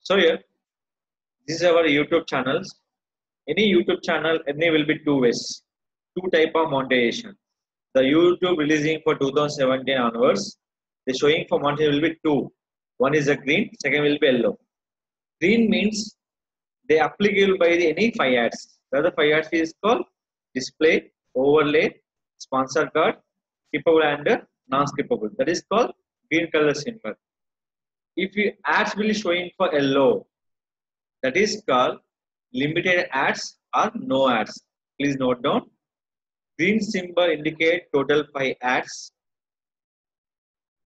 So here, this is our YouTube channels. Any YouTube channel, any will be two ways, two type of monetization. The YouTube releasing for 2017 onwards, the showing for monetization will be two. One is a green, second will be yellow. Green means they applicable by the any 5 ads. The other 5 ads is called display, overlay, sponsor card, skippable and non-skippable. That is called green color symbol. If you ads will showing for yellow, that is called limited ads or no ads. Please note down. Green symbol indicate total 5 ads.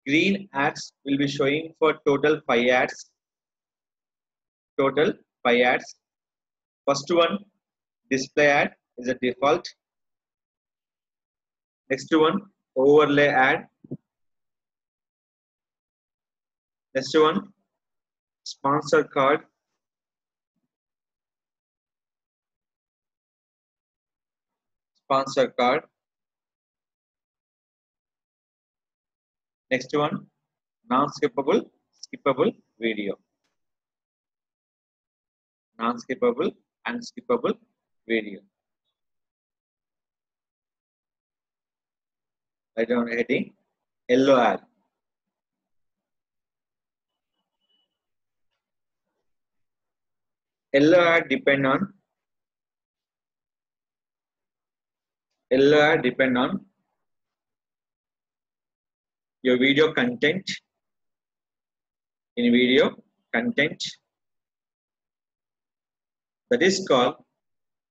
Green ads will be showing for total 5 ads. Total 5 ads. First one, display ad is a default. Next one, overlay ad. Next one, sponsor card. Sponsor card. Next one, non-skippable, skippable video. Non-skippable and skippable video. Write down heading, yellow ad. Yellow ad depend on your video content. In video content, that is called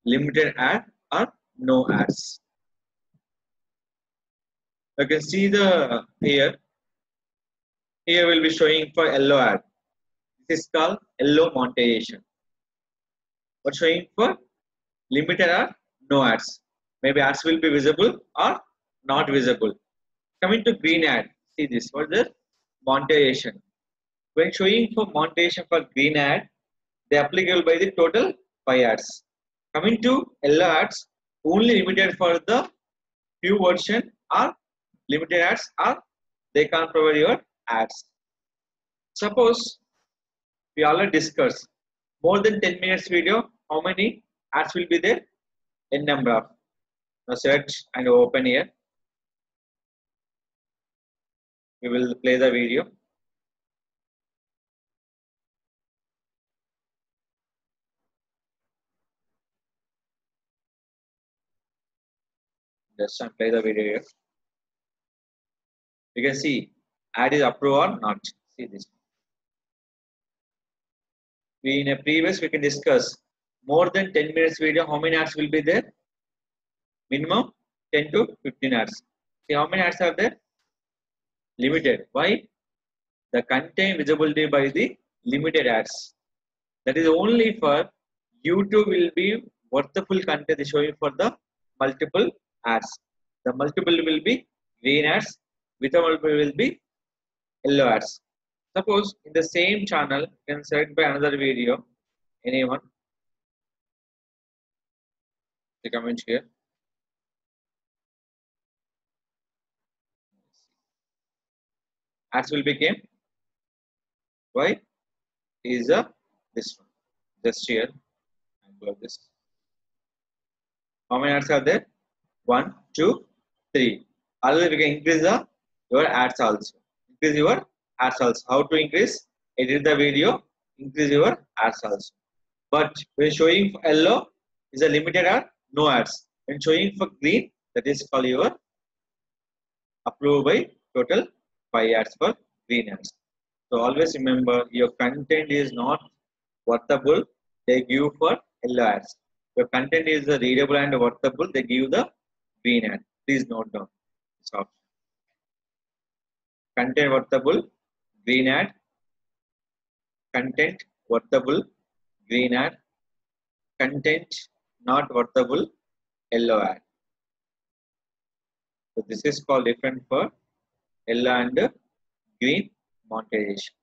limited ad or no ads. You can see the here will be showing for yellow ad. This is called yellow monetization. But showing for limited or no ads. Maybe ads will be visible or not visible. Coming to green ad, see this. What is the monetization? When showing for monetization for green ad, they applicable by the total 5 ads. Coming to yellow ads, only limited for the few version or limited ads, or they can't provide your ads. Suppose we already discussed more than 10 minutes video, how many ads will be there? N number of. Now search and open here. We will play the video. Just play the video here. You can see ad is approved or not. See this. In a previous we can discuss more than 10 minutes video, how many ads will be there? Minimum 10 to 15 ads. See how many ads are there? Limited. Why? The content visibility by the limited ads. That is only for YouTube will be worthwhile content is showing for the multiple ads. The multiple will be green ads, without multiple will be yellow ads. Suppose in the same channel, you can select by another video, anyone. The comment here. Ads will become. Why? Is this one. Just here. And close this. How many ads are there? 1, 2, 3. Also, we can increase your ads also. Increase your ads also. How to increase? Edit the video. Increase your ads also. But when showing for yellow is a limited ad, no ads. When showing for green, that is called your approved by total 5 ads for green ads. So always remember your content is not worthable, they give for yellow ads. Your content is readable and worthable, they give the green ad. Please note down this option. Content worthable, green ad. Content worthable, green ad. Content not worthable, yellow ad. So this is called different for yellow and green monetization.